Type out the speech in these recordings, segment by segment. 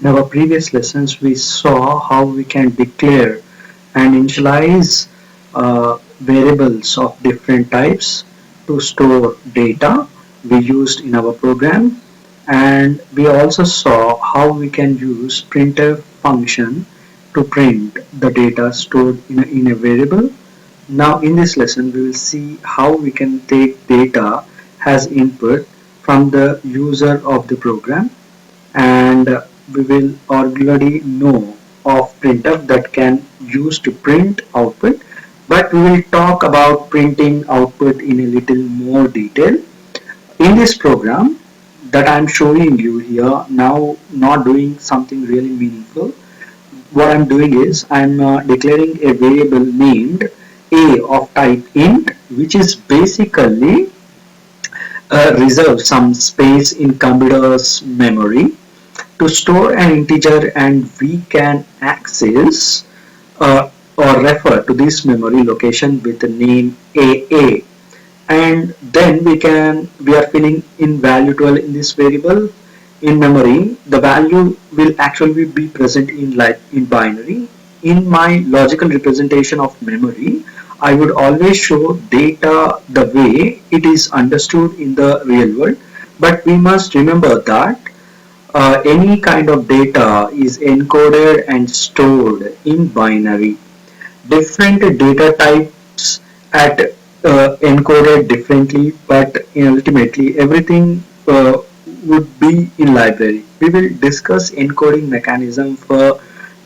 In our previous lessons, we saw how we can declare and initialize variables of different types to store data we used in our program, and we also saw how we can use printf function to print the data stored in a variable. Now in this lesson we will see how we can take data as input from the user of the program, and we will already know of printf that can use to print output, but we will talk about printing output in a little more detail. In this program that I'm showing you here now, not doing something really meaningful. What I'm doing is I'm declaring a variable named a of type int, which is basically reserve some space in computer's memory to store an integer, and we can access or refer to this memory location with the name AA, and then we are filling in value 12 in this variable in memory. The value will actually be present in binary. In my logical representation of memory, I would always show data the way it is understood in the real world, but we must remember that any kind of data is encoded and stored in binary. Different data types at encoded differently, but ultimately everything would be in library. We will discuss encoding mechanism for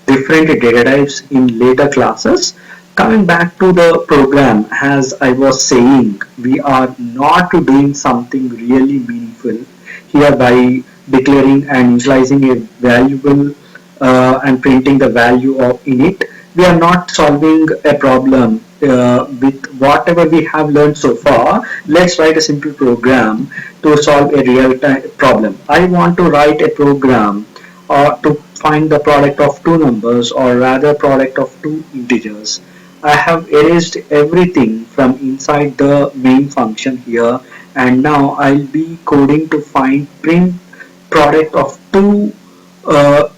different data types in later classes. Coming back to the program, as I was saying, we are not doing something really meaningful here by declaring and initializing a variable and printing the value of in it. We are not solving a problem with whatever we have learned so far. Let's write a simple program to solve a real time problem. I want to write a program to find the product of two numbers, or rather product of two integers. I have erased everything from inside the main function here, and now I'll be coding to find print product of two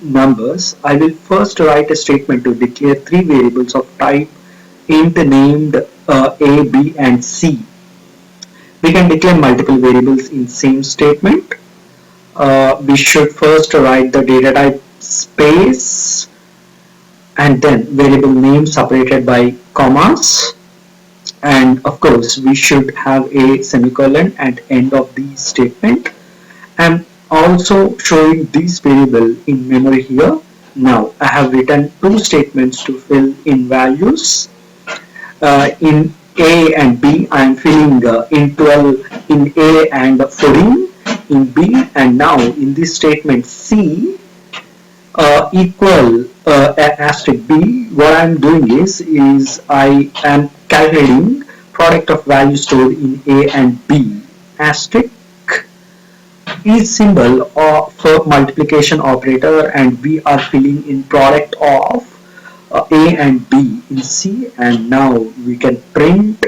numbers. I will first write a statement to declare three variables of type int named a, b, and c. We can declare multiple variables in same statement. We should first write the data type space and then variable name separated by commas, and of course we should have a semicolon at end of the statement. I'm also showing this variable in memory here. Now I have written two statements to fill in values. In A and B, I am filling in 12 in A and 14 in B, and now in this statement C equal asterisk B, what I am doing is I am calculating product of value stored in A and B. Asterisk is symbol for multiplication operator, and we are filling in product of A and B in C, and now we can print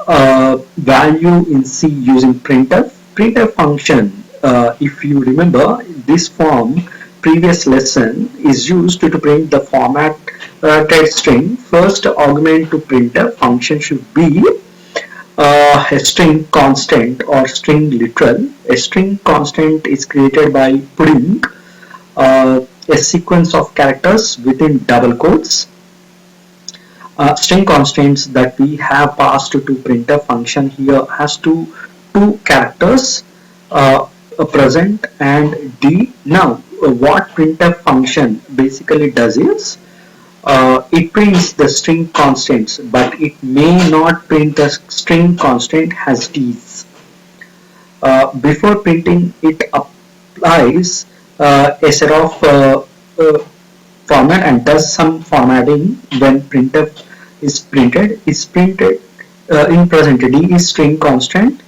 value in C using printf. Printf function, if you remember this form, previous lesson is used to print the format text string. First argument to printf function should be a string constant or string literal. A string constant is created by putting a sequence of characters within double quotes. String constants that we have passed to printf function here has two characters, present and d. Now what printf function basically does is it prints the string constants, but it may not print the string constant as d's. Before printing, it applies a set of format and does some formatting. When printf is printed in present d is string constant.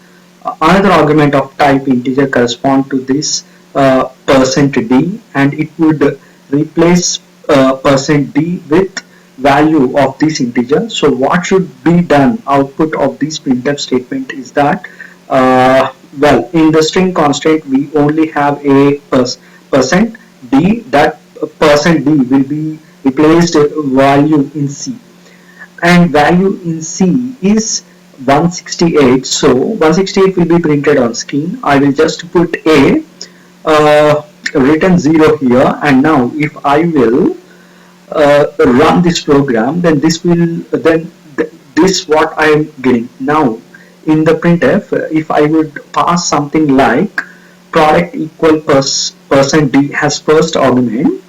Another argument of type integer correspond to this %d, and it would replace %d with value of this integer. So what should be done? Output of this printf statement is that well, in the string constant we only have a %, D, that percent D will be replaced value in C, and value in C is 168. So 168 will be printed on screen. I will just put a written 0 here, and now if I will run this program, then this what I am getting now in the printf. If I would pass something like product equal percent D has first argument,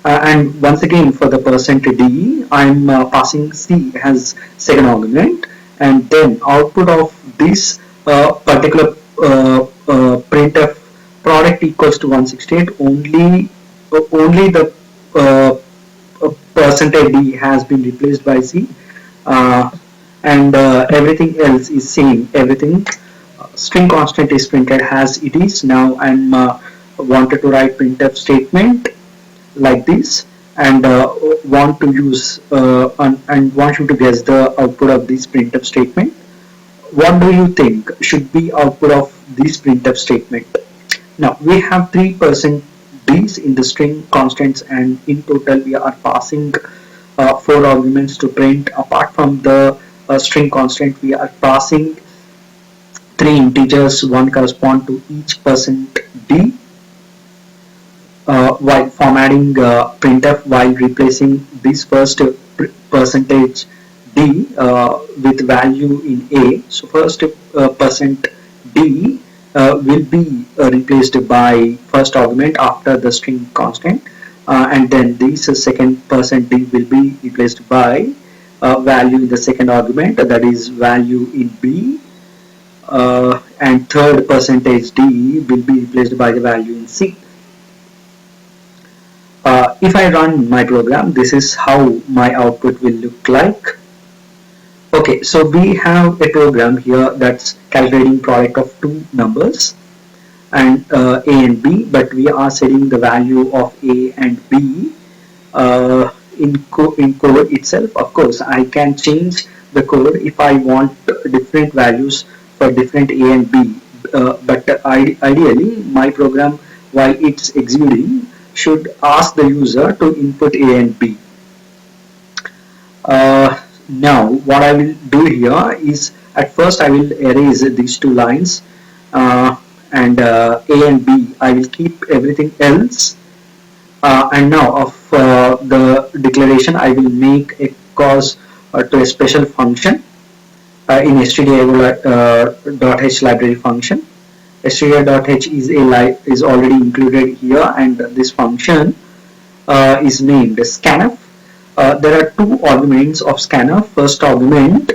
and once again for the percent D I'm passing C as second argument, and then output of this particular printf product equals to 168, only the percentage D has been replaced by C, uh, and everything else is same. Everything string constant is printed as it is. Now I'm wanted to write printf statement like this, and want to use and want you to guess the output of this printf statement. What do you think should be output of this printf statement? Now we have 3% D's in the string constants, and in total we are passing 4 arguments to print. Apart from the string constant, we are passing 3 integers, one correspond to each percent D, while formatting printf while replacing this first percentage D with value in A. So first percent D will be replaced by first argument after the string constant, and then this second percent D will be replaced by value in the second argument, that is value in B, and third percentage D will be replaced by the value in C. If I run my program, this is how my output will look like. Okay, so we have a program here that's calculating product of two numbers, and A and B, but we are setting the value of A and B in code itself. Of course, I can change the code if I want different values for different A and B, but ideally my program, while it's executing, should ask the user to input A and B. Now what I will do here is, at first I will erase these two lines, and A and B I will keep everything else, and now of the declaration I will make a cause to a special function in stdio.h library function. stdio.h is already included here, and this function is named scanf. There are two arguments of scanf. First argument,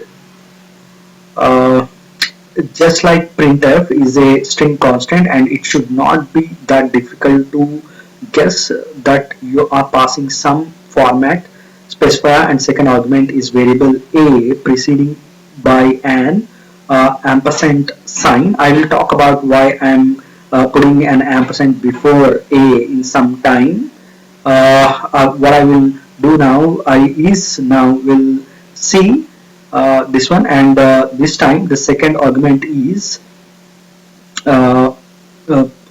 uh, just like printf, is a string constant, and it should not be that difficult to guess that you are passing some format specifier, and second argument is variable a preceding by an ampersand sign. I will talk about why I am putting an ampersand before a in some time. What I will do now will see this one, and this time the second argument is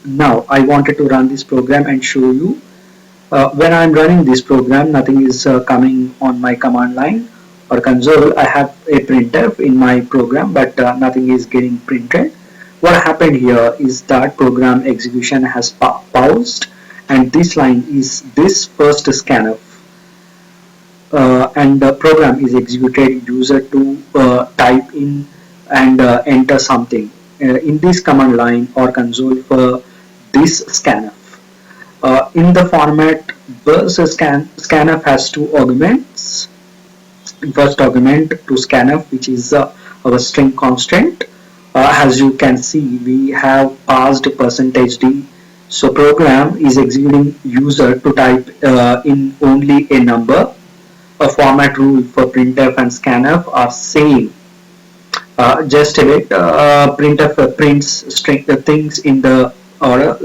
now I wanted to run this program and show you. When I'm running this program, nothing is coming on my command line or console. I have a printf in my program, but nothing is getting printed. What happened here is that program execution has paused, and this line is this first scanf, and the program is executed. User to type in and enter something in this command line or console for this scanf. In the format bus scanf has two arguments. First argument to scanf, which is our string constant. As you can see, we have passed percentage D. So program is executing user to type in only a number. A format rule for printf and scanf are same. Just a bit, printf prints string things in the order.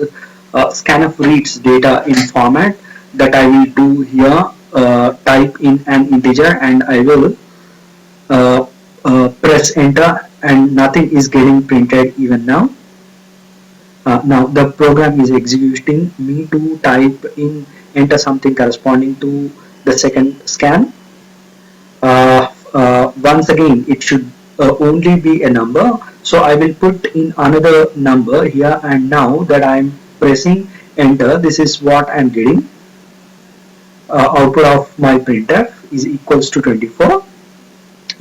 Scanf reads data in format. That I will do here. Type in an integer, and I will press enter, and nothing is getting printed even now. Now the program is executing me to type in, enter something corresponding to the second scan. Once again, it should only be a number. So I will put in another number here, and now that I'm pressing enter, this is what I'm getting. Output of my printf is equals to 24,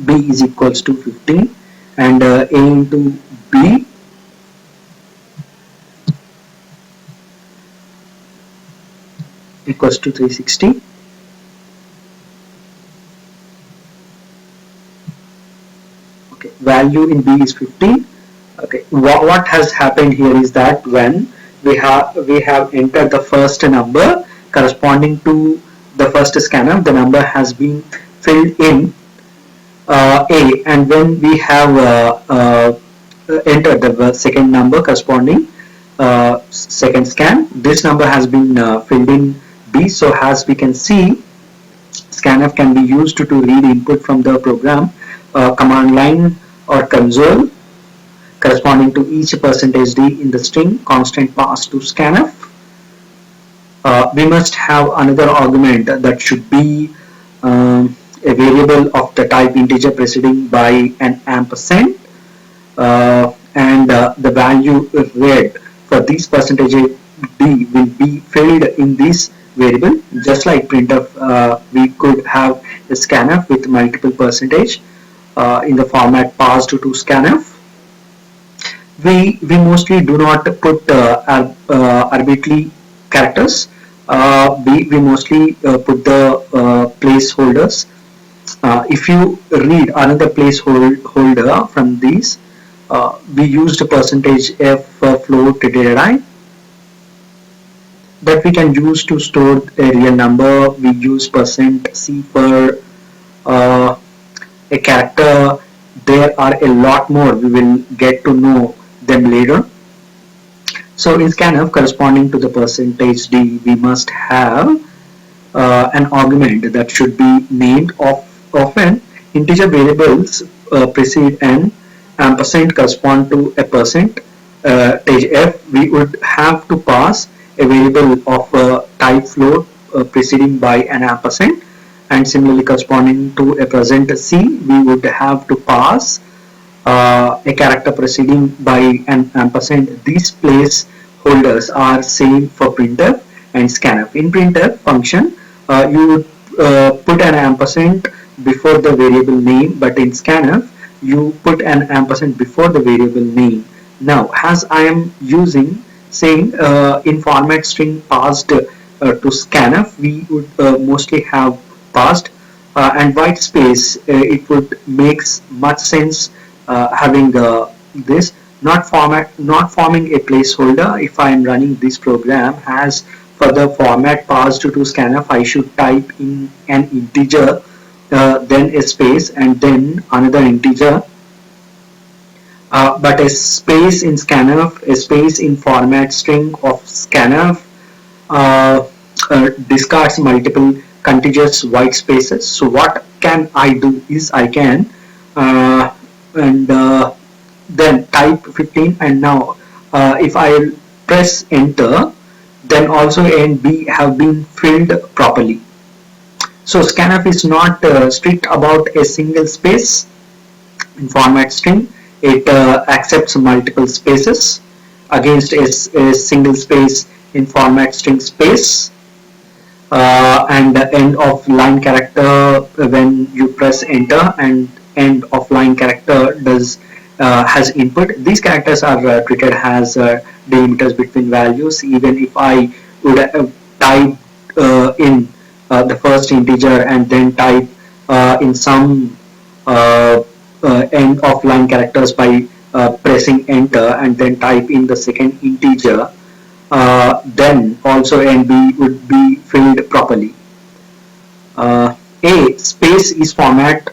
b is equals to 15, and a into b equals to 360. Okay, value in b is 15. Okay, what has happened here is that when we have entered the first number corresponding to the first scanner, the number has been filled in A, and when we have entered the second number corresponding second scan, this number has been filled in B. So as we can see, scanf can be used to read input from the program command line or console corresponding to each %d in the string constant passed to scanf. We must have another argument that should be a variable of the type integer preceding by an ampersand, and the value read for this %d will be filled in this variable. Just like printf, we could have a scanf with multiple percentage in the format passed to scanf. We mostly do not put arbitrary characters. We mostly put the placeholders. If you read another placeholder from these, we used %f float data that we can use to store a real number. We use %c for a character. There are a lot more. We will get to know them later. So in scanf corresponding to the %d, we must have an argument that should be named often integer variables precede an ampersand correspond to a %f. We would have to pass a variable of type float preceding by an ampersand, and similarly corresponding to a %c, we would have to pass a character preceding by an ampersand. These placeholders are same for printf and scanf. In printf function, you would put an ampersand before the variable name, but in scanf, you put an ampersand before the variable name. Now, as I am using saying in format string passed to scanf, we would mostly have passed and white space. It would makes much sense having this not forming a placeholder. If I am running this program, as for the format passed to scanf, I should type in an integer, then a space, and then another integer. But a space in scanf, a space in format string of scanf discards multiple contiguous white spaces. So what can I do is I can and then type 15, and now if I press enter, then also A and B have been filled properly. So scanf is not strict about a single space in format string. It accepts multiple spaces against a single space in format string space. And the end of line character when you press enter, and end of line character has input. These characters are treated as delimiters between values. Even if I would type in the first integer and then type in some end of line characters by pressing enter, and then type in the second integer, then also A and B would be filled properly. A space is format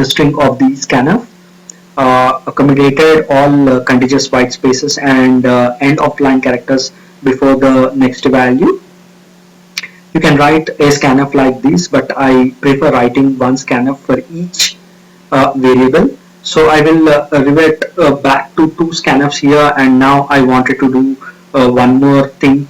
string of the scanf, accommodated all contiguous white spaces and end of line characters before the next value. You can write a scanf like this, but I prefer writing one scanf for each variable. So I will revert back to two scanfs here, and now I wanted to do one more thing